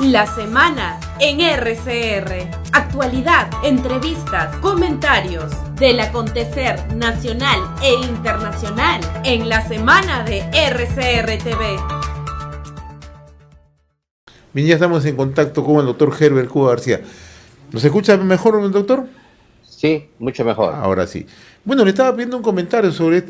La semana en RCR. Actualidad, entrevistas, comentarios del acontecer nacional e internacional en la semana de RCR TV. Bien, ya estamos en contacto con el doctor Herbert Cuba García. ¿Nos escucha mejor, doctor? Sí, mucho mejor. Ahora sí. Bueno, le estaba pidiendo un comentario sobre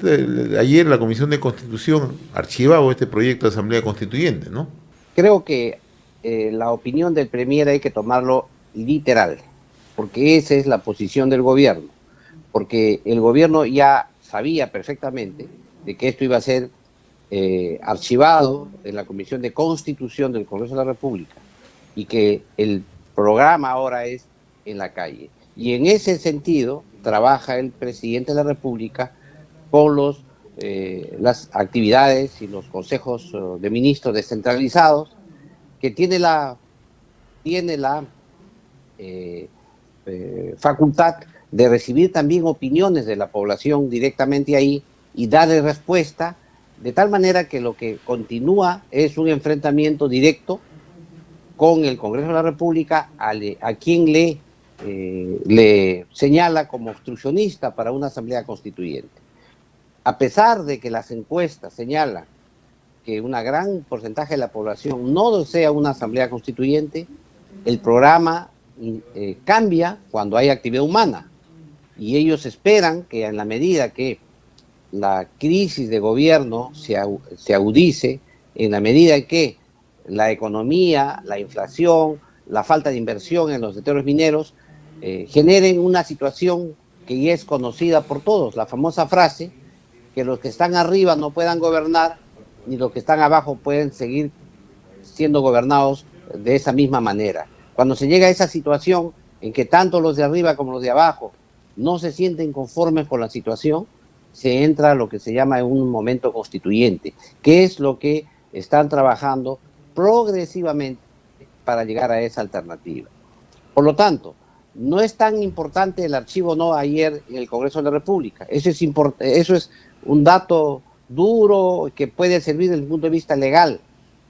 ayer la Comisión de Constitución archivaba este proyecto de Asamblea Constituyente, ¿no? Creo que la opinión del Premier hay que tomarlo literal, porque esa es la posición del gobierno, porque el gobierno ya sabía perfectamente de que esto iba a ser archivado en la Comisión de Constitución del Congreso de la República y que el programa ahora es en la calle. Y en ese sentido trabaja el presidente de la República con las actividades y los consejos de ministros descentralizados, que tiene la facultad de recibir también opiniones de la población directamente ahí y darle respuesta, de tal manera que lo que continúa es un enfrentamiento directo con el Congreso de la República, a quien le señala como obstruccionista para una asamblea constituyente. A pesar de que las encuestas señalan que un gran porcentaje de la población no desea una asamblea constituyente, el programa cambia cuando hay actividad humana. Y ellos esperan que en la medida que la crisis de gobierno se agudice, en la medida en que la economía, la inflación, la falta de inversión en los sectores mineros generen una situación que ya es conocida por todos, la famosa frase que los que están arriba no puedan gobernar, ni los que están abajo pueden seguir siendo gobernados de esa misma manera. Cuando se llega a esa situación en que tanto los de arriba como los de abajo no se sienten conformes con la situación, se entra a lo que se llama un momento constituyente, que es lo que están trabajando progresivamente para llegar a esa alternativa. Por lo tanto, no es tan importante el archivo no ayer en el Congreso de la República. Eso es un dato duro que puede servir desde el punto de vista legal,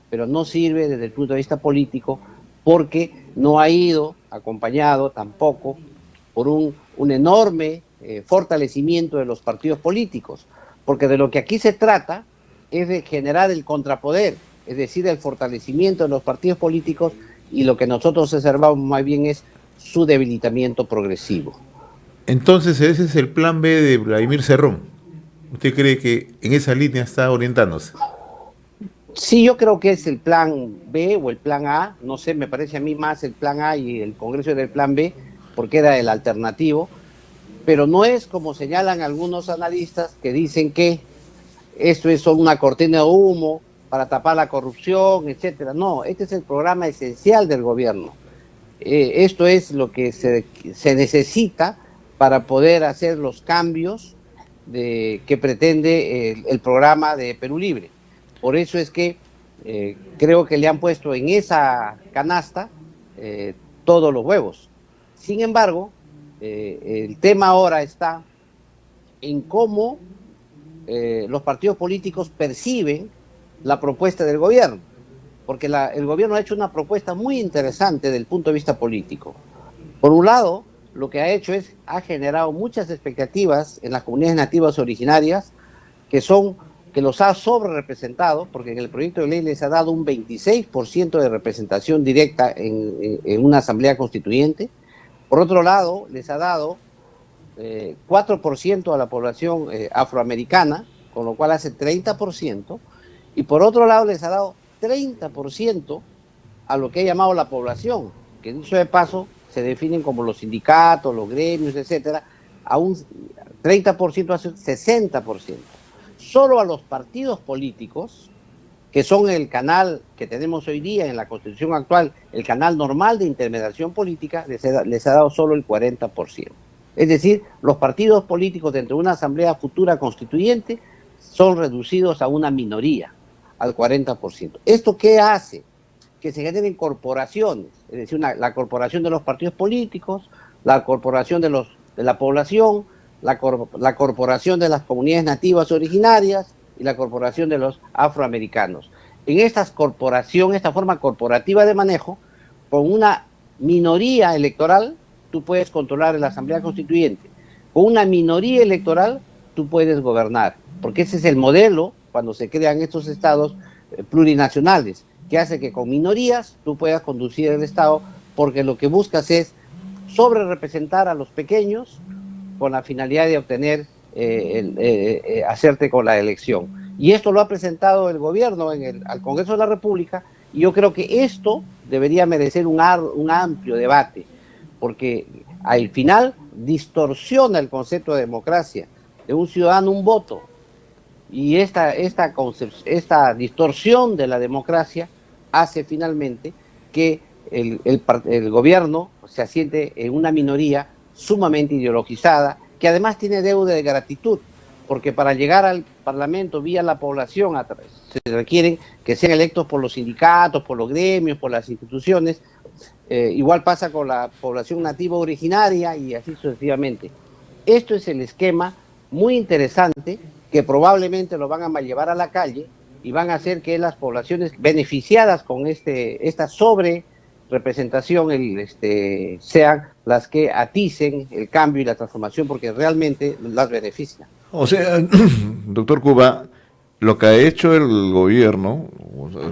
pero no sirve desde el punto de vista político, porque no ha ido acompañado tampoco por un enorme fortalecimiento de los partidos políticos, porque de lo que aquí se trata es de generar el contrapoder, es decir, el fortalecimiento de los partidos políticos, y lo que nosotros observamos más bien es su debilitamiento progresivo. Entonces ese es el plan B de Vladimir Cerrón. ¿Usted cree que en esa línea está orientándose? Sí, yo creo que es el plan B o el plan A, no sé, me parece a mí más el plan A y el Congreso del plan B, porque era el alternativo, pero no es como señalan algunos analistas que dicen que esto es una cortina de humo para tapar la corrupción, etcétera. No, este es el programa esencial del gobierno. Esto es lo que se necesita para poder hacer los cambios que pretende el programa de Perú Libre. Por eso es que creo que le han puesto en esa canasta todos los huevos. Sin embargo, el tema ahora está en cómo los partidos políticos perciben la propuesta del gobierno, porque el gobierno ha hecho una propuesta muy interesante desde el punto de vista político. Por un lado, lo que ha generado muchas expectativas en las comunidades nativas originarias, que los ha sobrerepresentado, porque en el proyecto de ley les ha dado un 26% de representación directa en una asamblea constituyente. Por otro lado, les ha dado 4% a la población afroamericana, con lo cual hace 30%, y por otro lado les ha dado 30% a lo que ha llamado la población, que dicho de paso se definen como los sindicatos, los gremios, etcétera, a un 30% hace un 60%. Solo a los partidos políticos, que son el canal que tenemos hoy día en la Constitución actual, el canal normal de intermediación política, les ha dado solo el 40%. Es decir, los partidos políticos dentro de una asamblea futura constituyente son reducidos a una minoría, al 40%. ¿Esto qué hace? Que se generen corporaciones, es decir, la corporación de los partidos políticos, la corporación de la población, la corporación de las comunidades nativas originarias y la corporación de los afroamericanos. En esta forma corporativa de manejo, con una minoría electoral tú puedes controlar la Asamblea Constituyente. Con una minoría electoral tú puedes gobernar, porque ese es el modelo cuando se crean estos estados plurinacionales, que hace que con minorías tú puedas conducir el estado, porque lo que buscas es sobre representar a los pequeños con la finalidad de obtener, hacerte con la elección. Y esto lo ha presentado el gobierno al Congreso de la República, y yo creo que esto debería merecer un amplio debate, porque al final distorsiona el concepto de democracia, de un ciudadano un voto, y esta distorsión de la democracia hace finalmente que el gobierno se asiente en una minoría sumamente ideologizada, que además tiene deuda de gratitud, porque para llegar al Parlamento vía la población se requieren que sean electos por los sindicatos, por los gremios, por las instituciones. Igual pasa con la población nativa originaria y así sucesivamente. Esto es el esquema muy interesante que probablemente lo van a llevar a la calle y van a hacer que las poblaciones beneficiadas con esta sobre representación sean las que aticen el cambio y la transformación, porque realmente las beneficia. O sea, doctor Cuba, lo que ha hecho el gobierno,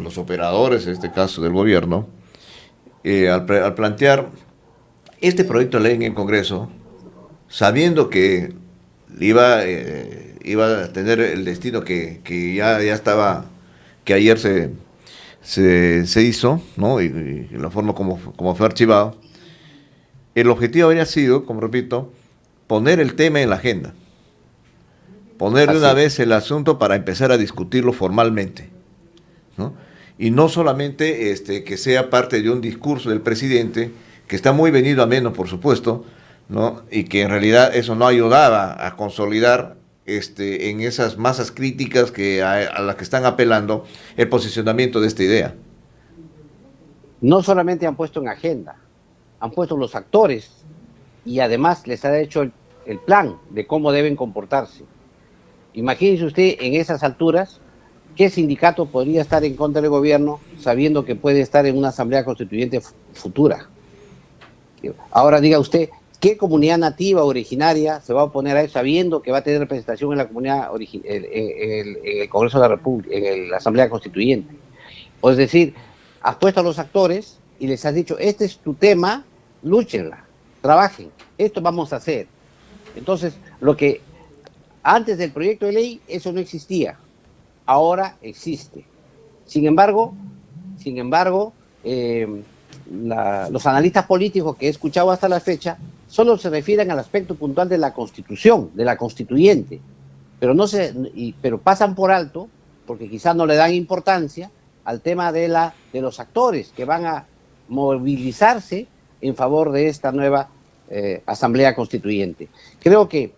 los operadores en este caso del gobierno, al plantear este proyecto de ley en el Congreso, sabiendo que iba a tener el destino que ya estaba, que ayer se hizo, ¿no? Y la forma como fue archivado, el objetivo habría sido, como repito, poner el tema en la agenda, poner de una vez el asunto para empezar a discutirlo formalmente, ¿no? Y no solamente que sea parte de un discurso del presidente, que está muy venido a menos, por supuesto, ¿no? Y que en realidad eso no ayudaba a consolidar en esas masas críticas a las que están apelando el posicionamiento de esta idea. No solamente han puesto en agenda, han puesto los actores y además les ha hecho el plan de cómo deben comportarse. Imagínese usted en esas alturas qué sindicato podría estar en contra del gobierno sabiendo que puede estar en una asamblea constituyente futura. Ahora diga usted, ¿qué comunidad nativa originaria se va a oponer a eso sabiendo que va a tener representación en la comunidad en el Congreso de la República, en la Asamblea Constituyente? O es decir, has puesto a los actores y les has dicho, este es tu tema, lúchenla, trabajen, esto vamos a hacer. Entonces, lo que antes del proyecto de ley, eso no existía, ahora existe. Sin embargo, los analistas políticos que he escuchado hasta la fecha solo se refieren al aspecto puntual de la Constitución, de la constituyente, pero pasan por alto, porque quizás no le dan importancia al tema de los actores que van a movilizarse en favor de esta nueva Asamblea Constituyente. Creo que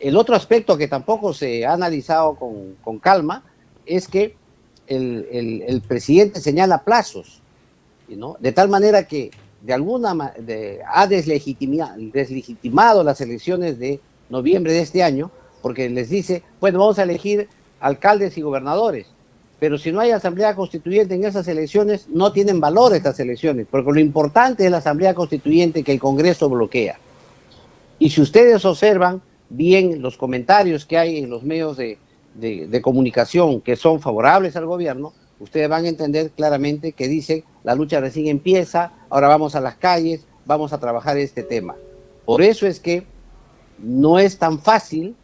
el otro aspecto que tampoco se ha analizado con calma es que el presidente señala plazos, ¿no? De tal manera que ha deslegitimado las elecciones de noviembre de este año, porque les dice, bueno, vamos a elegir alcaldes y gobernadores, pero si no hay asamblea constituyente en esas elecciones, no tienen valor estas elecciones, porque lo importante es la asamblea constituyente que el Congreso bloquea. Y si ustedes observan bien los comentarios que hay en los medios de comunicación que son favorables al gobierno, ustedes van a entender claramente que dicen, la lucha recién empieza, ahora vamos a las calles, vamos a trabajar este tema. Por eso es que no es tan fácil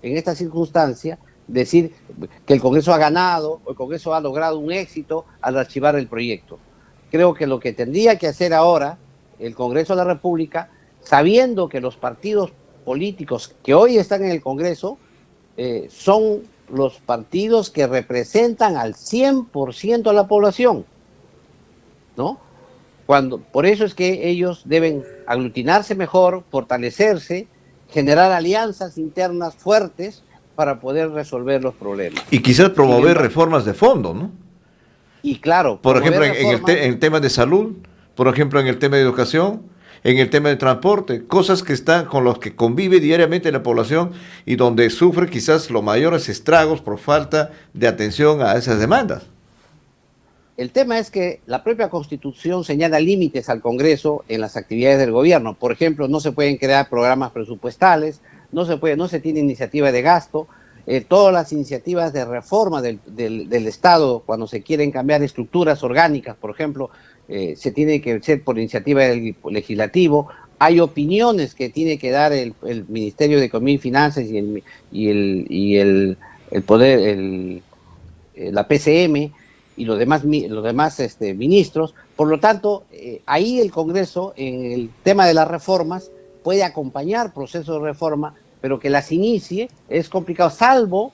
en esta circunstancia decir que el Congreso ha ganado o el Congreso ha logrado un éxito al archivar el proyecto. Creo que lo que tendría que hacer ahora el Congreso de la República, sabiendo que los partidos políticos que hoy están en el Congreso son los partidos que representan al 100% a la población, ¿no? Por eso es que ellos deben aglutinarse mejor, fortalecerse, generar alianzas internas fuertes para poder resolver los problemas. Y quizás promover reformas de fondo, ¿no? Y claro, por ejemplo, en el tema de salud, por ejemplo, en el tema de educación, en el tema de transporte, cosas que están con los que convive diariamente la población y donde sufre quizás los mayores estragos por falta de atención a esas demandas. El tema es que la propia Constitución señala límites al Congreso en las actividades del gobierno. Por ejemplo, no se pueden crear programas presupuestales, no se tiene iniciativa de gasto. Todas las iniciativas de reforma del Estado, cuando se quieren cambiar estructuras orgánicas, por ejemplo, se tiene que hacer por iniciativa del legislativo. Hay opiniones que tiene que dar el Ministerio de Economía y Finanzas la PCM y los demás ministros. Por lo tanto, ahí el Congreso, en el tema de las reformas, puede acompañar procesos de reforma, pero que las inicie es complicado, salvo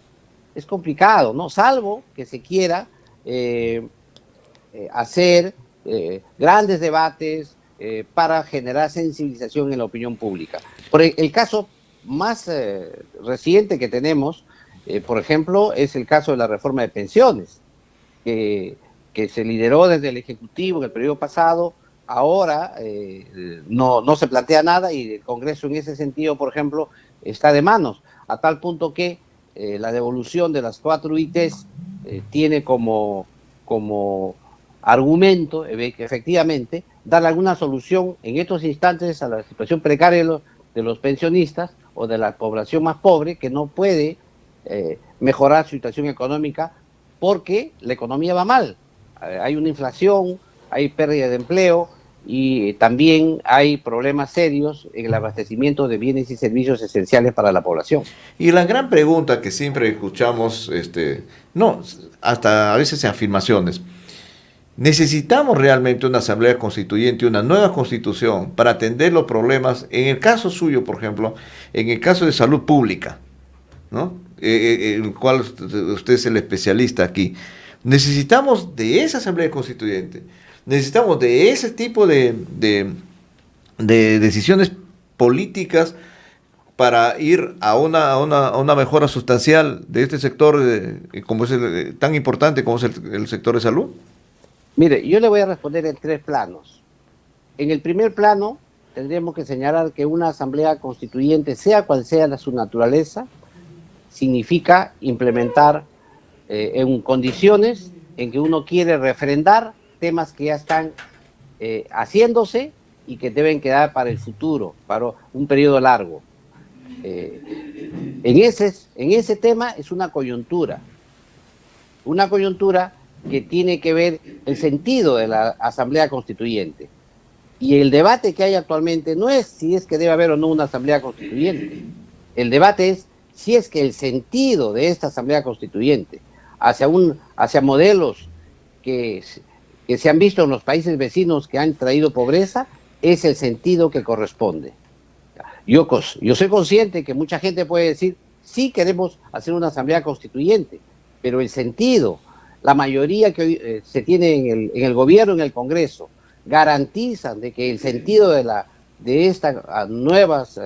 que se quiera hacer grandes debates para generar sensibilización en la opinión pública. Por el caso más reciente que tenemos, por ejemplo, es el caso de la reforma de pensiones, que se lideró desde el Ejecutivo en el periodo pasado. Ahora no se plantea nada y el Congreso en ese sentido, por ejemplo, está de manos, a tal punto que la devolución de las 4 UITs tiene como argumento, que efectivamente, dar alguna solución en estos instantes a la situación precaria de los pensionistas o de la población más pobre, que no puede mejorar su situación económica porque la economía va mal. Hay una inflación, hay pérdida de empleo y también hay problemas serios en el abastecimiento de bienes y servicios esenciales para la población. Y la gran pregunta que siempre escuchamos, hasta a veces en afirmaciones, ¿necesitamos realmente una asamblea constituyente, una nueva constitución para atender los problemas? En el caso suyo, por ejemplo, en el caso de salud pública, ¿no? El cual usted es el especialista aquí. Necesitamos de esa asamblea constituyente, necesitamos de ese tipo de decisiones políticas para ir a una mejora sustancial de este sector como es tan importante como es el sector de salud. Mire, yo le voy a responder en 3 planos. En el primer plano, tendríamos que señalar que una asamblea constituyente, sea cual sea su naturaleza, significa implementar en condiciones en que uno quiere refrendar temas que ya están haciéndose y que deben quedar para el futuro, para un periodo largo. En ese tema es una coyuntura que tiene que ver el sentido de la Asamblea Constituyente. Y el debate que hay actualmente no es si es que debe haber o no una Asamblea Constituyente. El debate es si es que el sentido de esta Asamblea Constituyente hacia modelos que se han visto en los países vecinos que han traído pobreza, es el sentido que corresponde. Yo soy consciente que mucha gente puede decir, sí queremos hacer una Asamblea Constituyente, pero el sentido, la mayoría que hoy se tiene en el gobierno, en el Congreso, garantizan de que el sentido de esta nuevas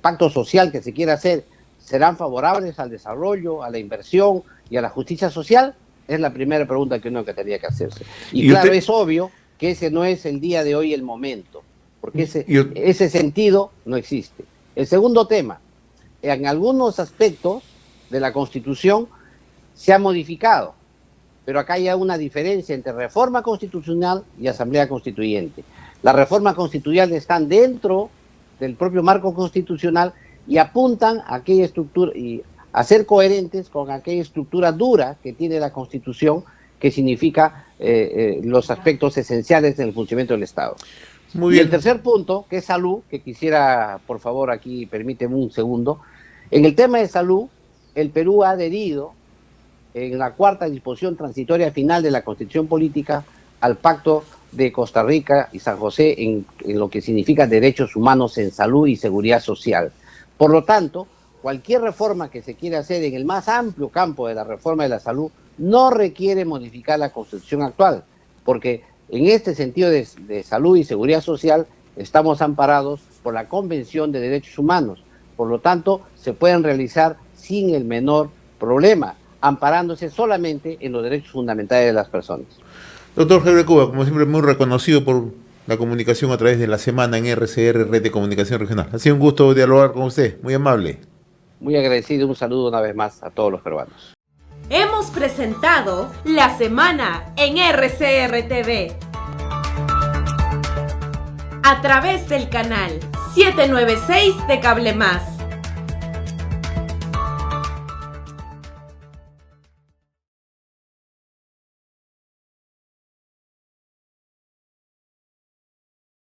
pacto social que se quiere hacer serán favorables al desarrollo, a la inversión y a la justicia social, es la primera pregunta que uno tendría que hacerse. Y claro, es obvio que ese no es el día de hoy el momento, porque ese sentido no existe. El segundo tema, en algunos aspectos de la Constitución se ha modificado, pero acá hay una diferencia entre reforma constitucional y asamblea constituyente. Las reformas constitucionales están dentro del propio marco constitucional y apuntan a aquella estructura y a ser coherentes con aquella estructura dura que tiene la Constitución, que significa los aspectos esenciales del funcionamiento del Estado. Muy bien. Y el tercer punto, que es salud, que quisiera, por favor, aquí permíteme un segundo. En el tema de salud, el Perú ha adherido en la 4ª disposición transitoria final de la Constitución Política al Pacto de Costa Rica y San José en lo que significa derechos humanos en salud y seguridad social. Por lo tanto, cualquier reforma que se quiera hacer en el más amplio campo de la reforma de la salud no requiere modificar la Constitución actual, porque en este sentido de salud y seguridad social estamos amparados por la Convención de Derechos Humanos. Por lo tanto, se pueden realizar sin el menor problema, amparándose solamente en los derechos fundamentales de las personas. Doctor Heber Cuba, como siempre, muy reconocido por la comunicación a través de la semana en RCR, Red de Comunicación Regional. Ha sido un gusto dialogar con usted, muy amable. Muy agradecido, un saludo una vez más a todos los peruanos. Hemos presentado La Semana en RCR TV a través del canal 796 de Cable Más.